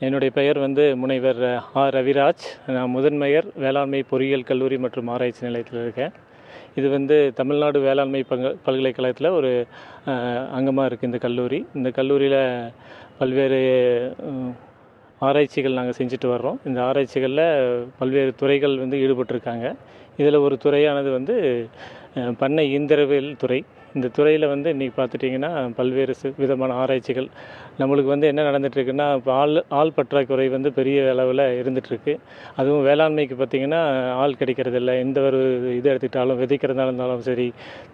என்னுடைய பெயர் வந்து முனைவர் ரவிராஜ். நான் முதன்மையர் வேளாண்மை பொறியியல் கல்லூரி மற்றும் ஆராய்ச்சி நிலையத்தில் இருக்கேன். இது வந்து தமிழ்நாடு வேளாண்மை பல்கலைக்கழகத்தில் ஒரு அங்கமாக இருக்குது இந்த கல்லூரி. இந்த கல்லூரியில் பல்வேறு ஆராய்ச்சிகள் நாங்கள் செஞ்சுட்டு வர்றோம். இந்த ஆராய்ச்சிகளில் பல்வேறு துறைகள் வந்து ஈடுபட்டிருக்காங்க. இதில் ஒரு துறையானது வந்து பண்ணை இயந்திரவியல் துறை. இந்த துறையில் வந்து இன்றைக்கி பார்த்துட்டிங்கன்னா பல்வேறு விதமான ஆராய்ச்சிகள் நம்மளுக்கு வந்து என்ன நடந்துகிட்ருக்குன்னா, இப்போ ஆள் பற்றாக்குறை வந்து பெரிய அளவில் இருந்துகிட்ருக்கு. அதுவும் வேளாண்மைக்கு பார்த்திங்கன்னா ஆள் கிடைக்கிறதில்ல. எந்த ஒரு இது எடுத்துக்கிட்டாலும் விதைக்கிறதா இருந்தாலும் சரி,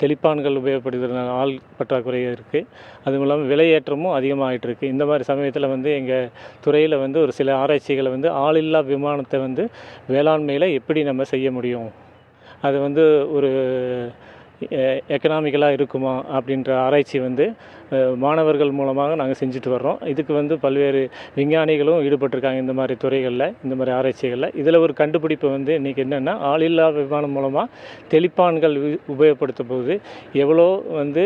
தெளிப்பான்கள் உபயோகப்படுத்துறதுனால ஆள் பற்றாக்குறை இருக்குது. அதுவும் இல்லாமல் விலையேற்றமும் அதிகமாகிட்டுருக்கு. இந்த மாதிரி சமயத்தில் வந்து எங்கள் துறையில் வந்து ஒரு சில ஆராய்ச்சிகளை வந்து ஆளில்லா விமானத்தை வந்து வேளாண்மையில் எப்படி நம்ம செய்ய முடியும், அது வந்து ஒரு எக்கனாமிக்கலாக இருக்குமா அப்படின்ற ஆராய்ச்சி வந்து மாணவர்கள் மூலமாக நாங்கள் செஞ்சுட்டு வர்றோம். இதுக்கு வந்து பல்வேறு விஞ்ஞானிகளும் ஈடுபட்டிருக்காங்க இந்த மாதிரி துறைகளில், இந்த மாதிரி ஆராய்ச்சிகளில். இதில் ஒரு கண்டுபிடிப்பு வந்து இன்றைக்கி என்னென்னா, ஆளில்லா விமானம் மூலமாக தெளிப்பான்கள் உபயோகப்படுத்தும் போது எவ்வளோ வந்து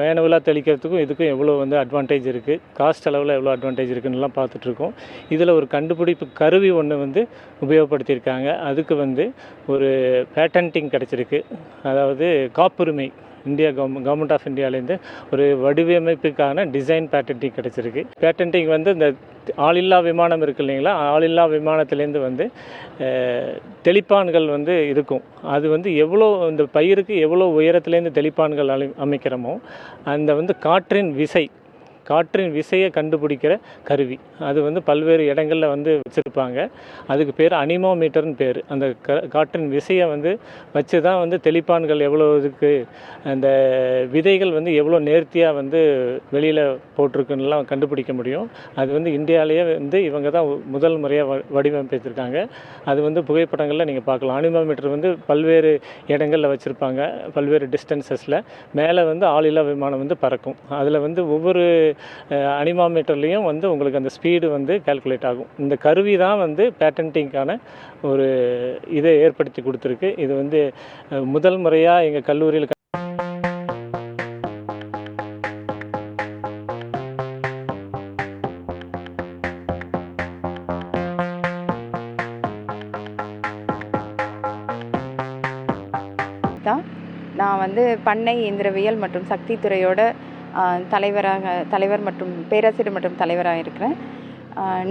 மேனுவலாக தெளிக்கிறதுக்கும் இதுக்கும் எவ்வளோ வந்து அட்வான்டேஜ் இருக்குது, காஸ்ட் அளவில் எவ்வளோ அட்வான்டேஜ் இருக்குதுன்னெலாம் பார்த்துட்ருக்கோம். இதில் ஒரு கண்டுபிடிப்பு கருவி ஒன்று வந்து உபயோகப்படுத்தியிருக்காங்க. அதுக்கு வந்து ஒரு பேட்டன்ட்டிங் கிடச்சிருக்கு. அதாவது காப்புரிமை இந்தியா கவர்மெண்ட் ஆஃப் இந்தியாவிலேருந்து ஒரு வடிவமைப்புக்கான டிசைன் பேட்டன்ட்டிங் கிடச்சிருக்கு. பேட்டன்ட்டிங் வந்து இந்த ஆளில்லா விமானம் இருக்குது இல்லைங்களா, ஆளில்லா விமானத்துலேருந்து வந்து தெளிப்பான்கள் வந்து இருக்கும். அது வந்து எவ்வளோ இந்த பயிருக்கு எவ்வளோ உயரத்துலேருந்து தெளிப்பான்கள் அமைக்கிறோமோ அந்த வந்து காற்றின் விசையை கண்டுபிடிக்கிற கருவி. அது வந்து பல்வேறு இடங்களில் வந்து வச்சுருப்பாங்க. அதுக்கு பேர் அனிமோமீட்டர்னு பேர். அந்த காற்றின் விசையை வந்து வச்சு தான் வந்து தெளிப்பான்கள் எவ்வளோ இருக்குது, அந்த விதைகள் வந்து எவ்வளோ நேர்த்தியாக வந்து வெளியில் போட்டிருக்குன்னெலாம் கண்டுபிடிக்க முடியும். அது வந்து இந்தியாவிலேயே வந்து இவங்க தான் முதல் முறையாக வடிவமைப்பிருக்காங்க. அது வந்து புகைப்படங்களில் நீங்கள் பார்க்கலாம். அனிமோமீட்டர் வந்து பல்வேறு இடங்களில் வச்சுருப்பாங்க, பல்வேறு டிஸ்டன்சஸில். மேலே வந்து ஆளில்லா விமானம் வந்து பறக்கும். அதில் வந்து ஒவ்வொரு அனிமோமீட்டர்லேயும் வந்து உங்களுக்கு அந்த ஸ்பீடு வந்து கால்குலேட் ஆகும். இந்த கருவி தான் வந்து பேட்டன்ட்டிங்கான ஒரு இதை ஏற்படுத்தி கொடுத்துருக்கு. இது வந்து முதல் முறையாக எங்கள் கல்லூரியில் நான் வந்து பண்ணை இயந்திரவியல் மற்றும் சக்தி துறையோட தலைவர் மற்றும் பேராசிரியர் மற்றும் தலைவராக இருக்கிறேன்.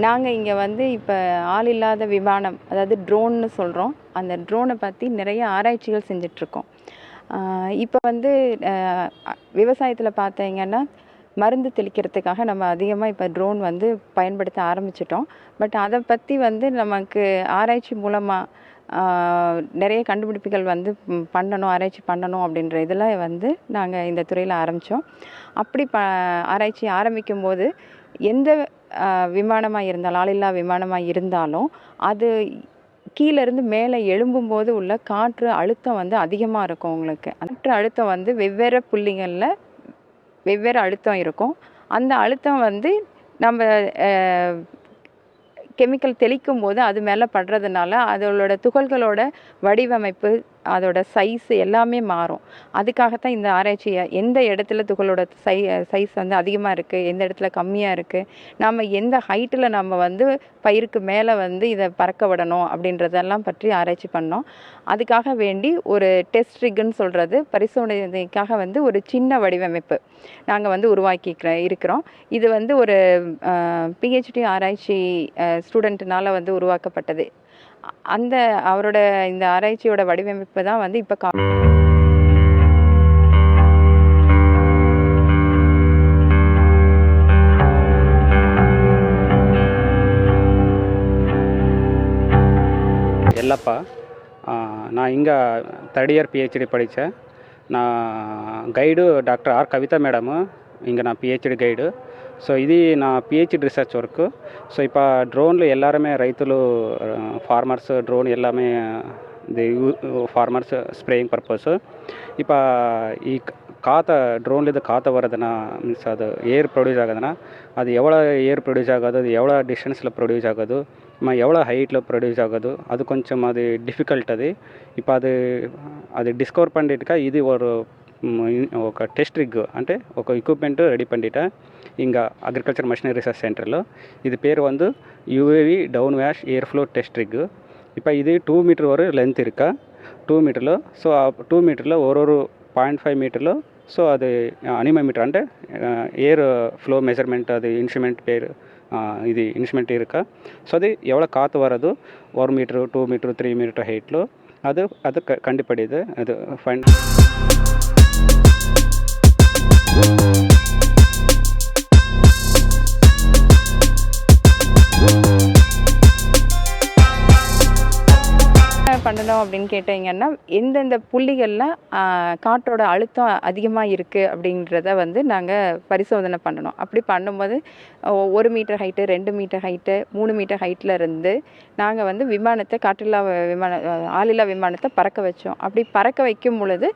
நாங்கள் இங்கே வந்து இப்போ ஆள் இல்லாத விமானம், அதாவது ட்ரோன்னு சொல்கிறோம், அந்த ட்ரோனை பற்றி நிறைய ஆராய்ச்சிகள் செஞ்சிட்ருக்கோம். இப்போ வந்து விவசாயத்தில் பார்த்தீங்கன்னா மருந்து தெளிக்கிறதுக்காக நம்ம அதிகமாக இப்போ ட்ரோன் வந்து பயன்படுத்த ஆரம்பிச்சிட்டோம். பட் அதை பற்றி வந்து நமக்கு ஆராய்ச்சி மூலமாக நிறைய கண்டுபிடிப்புகள் வந்து ஆராய்ச்சி பண்ணணும் அப்படின்ற இதில் வந்து நாங்கள் இந்த துறையில் ஆரம்பித்தோம். அப்படி ஆராய்ச்சி ஆரம்பிக்கும் போது எந்த விமானமாக இருந்தாலும், ஆளில்லா விமானமாக இருந்தாலும், அது கீழேருந்து மேலே எழும்பும்போது உள்ள காற்று அழுத்தம் வந்து அதிகமாக இருக்கும். உங்களுக்கு காற்று அழுத்தம் வந்து வெவ்வேறு புள்ளிகளில் வெவ்வேறு அழுத்தம் இருக்கும். அந்த அழுத்தம் வந்து நம்ம கெமிக்கல் தெளிக்கும் போது அது மேலே படுறதுனால அதோட துகள்களோட வடிவமைப்பு, அதோட சைஸ் எல்லாமே மாறும். அதுக்காகத்தான் இந்த ஆராய்ச்சியை எந்த இடத்துல துகளோட சைஸ் வந்து அதிகமாக இருக்குது, எந்த இடத்துல கம்மியாக இருக்குது, நம்ம எந்த ஹைட்டில் நம்ம வந்து பயிருக்கு மேலே வந்து இதை பறக்க விடணும் அப்படின்றதெல்லாம் பற்றி ஆராய்ச்சி பண்ணோம். அதுக்காக வேண்டி ஒரு டெஸ்ட் ரிக்குன்னு சொல்கிறது, பரிசோதனைக்காக வந்து ஒரு சின்ன வடிவமைப்பு நாங்கள் வந்து இருக்கிறோம். இது வந்து ஒரு பிஹெச்டி ஆராய்ச்சி ஸ்டூடெண்ட்னால வந்து உருவாக்கப்பட்டது. அவரோட இந்த ஆராய்ச்சியோட வடிவமைப்பு தான் வந்து இப்போ எல்லப்பா. நான் இங்கே தேர்ட் இயர் பிஹெச்டி படித்தேன். நான் guide doctor R Kavitha madam. இங்கே நான் பிஹెచ్డి గైడు. సో ఇది నా పిహెచ్డి రీసెర్చ్ వర్క్. సో இப்போ డ్రోన్లు எல்லாருமே రైతులు ఫార్మర్స్ డ్రోన్ எல்லாமே இது ஃபார்மர்ஸ் ஸ்ப்ரேயிங் பர்பஸ். இப்போ ಈ ಡ್ರೋನ್ಲಿದ್ದು ಕಾತ ಬರೋದನ್ನ ಮೀನ್ಸ್ ಅದು ಏರ್ ಪ್ರೊಡ್ಯೂಸ್ ಆಗೋದನ್ನ, ಅದು ಎವಳ ಏರ್ ಪ್ರೊಡ್ಯೂಸ್ ಆಗೋದು, ಅದು ಎವಳ డిస్టెన్స్లో ప్రొడ్యూస్ ఆగదు, ఎవడ హైట్లో ప్రొడ్యూస్ ఆగదు, అది కొంచెం అది డిఫికల్ట్. అది இப்போ అది డిస్కవర్ பண்ணிட்டுக்கா இது ஒரு టెస్ట్ రిగ్ అంటే ఒక ఎక్విప్మెంట్ రెడీ பண்ணிட்டேன். இங்கே அக்ரிகல்చర్ மிஷனரி ரிசர்ச் சென்டரில். இது பேர் வந்து UAV downwash air flow test ரிக்கு. இப்போ இது 2 மீட்டர் ஒரு லென்த் இருக்கா 2 మీటర్లో. సో ఆ 2 మీటర్లో ஒரு 0.5 మీటర్లో సో అది అనిమోమీటర్ అంటే ఏర్ ఫ్లో మెజర్మెంట్ అది ఇన్స్ట్రుమెంట్ పేరు ఇది ఇన్స్ట్రుమెంట్ இருக்கா. ஸோ அது எவ்வளோ காற்று வரது 1 மீட்டர் 2 மீட்டர் 3 மீட்டர் ஹைட்டில் அது கண்டுபிடிது. அது ஃபைன் பண்ணணும் அப்படின்னு கேட்டிங்கன்னா எந்தெந்த புள்ளிகளில் காற்றோட அழுத்தம் அதிகமாக இருக்குது அப்படின்றத வந்து நாங்கள் பரிசோதனை பண்ணணும். அப்படி பண்ணும்போது 1 metre height 2 metre height 3 metre ஹைட்டில் இருந்து நாங்கள் வந்து விமானத்தை ஆளில்லா விமானத்தை பறக்க வச்சோம். அப்படி பறக்க வைக்கும் பொழுது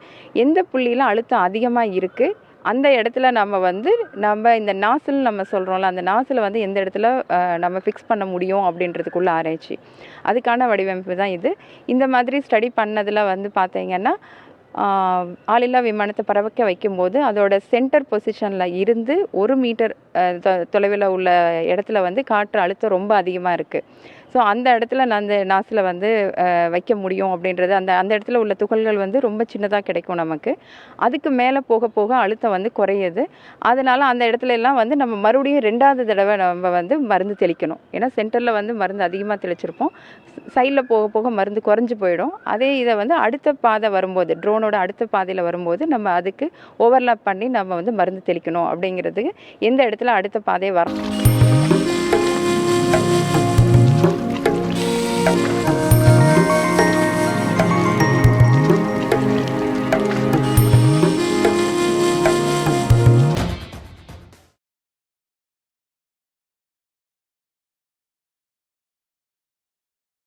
எந்த புள்ளியில் அழுத்தம் அதிகமாக இருக்குது அந்த இடத்துல நம்ம இந்த நாசில் நம்ம சொல்கிறோம்ல அந்த நாசில் வந்து எந்த இடத்துல நம்ம ஃபிக்ஸ் பண்ண முடியும் அப்படின்றதுக்குள்ள ஆராய்ச்சி அதுக்கான வடிவமைப்பு தான் இது. இந்த மாதிரி ஸ்டடி பண்ணதில் வந்து பார்த்தீங்கன்னா ஆளில்லா விமானத்தை பறக்க வைக்கும்போது அதோட சென்டர் பொசிஷனில் இருந்து 1 மீட்டர் தொலைவில் உள்ள இடத்துல வந்து காற்று அழுத்தம் ரொம்ப அதிகமாக இருக்குது. ஸோ அந்த இடத்துல அந்த நாசில் வந்து வைக்க முடியும் அப்படின்றது அந்த இடத்துல உள்ள துகள்கள் வந்து ரொம்ப சின்னதாக கிடைக்கும் நமக்கு. அதுக்கு மேலே போக போக அழுத்தம் வந்து குறையுது. அதனால் அந்த இடத்துல எல்லாம் வந்து நம்ம மறுபடியும் 2வது தடவை நம்ம வந்து மருந்து தெளிக்கணும். ஏன்னா சென்டரில் வந்து மருந்து அதிகமாக தெளிச்சிருப்போம், சைடில் போக போக மருந்து குறைஞ்சி போயிடும். அதே இதை வந்து அடுத்த பாதை வரும்போது ட்ரோனோட அடுத்த பாதையில் வரும்போது நம்ம அதுக்கு ஓவர்லாப் பண்ணி நம்ம வந்து மருந்து தெளிக்கணும். அப்படிங்கிறதுக்கு எந்த இடத்துல அடுத்த பாதை வரணும்.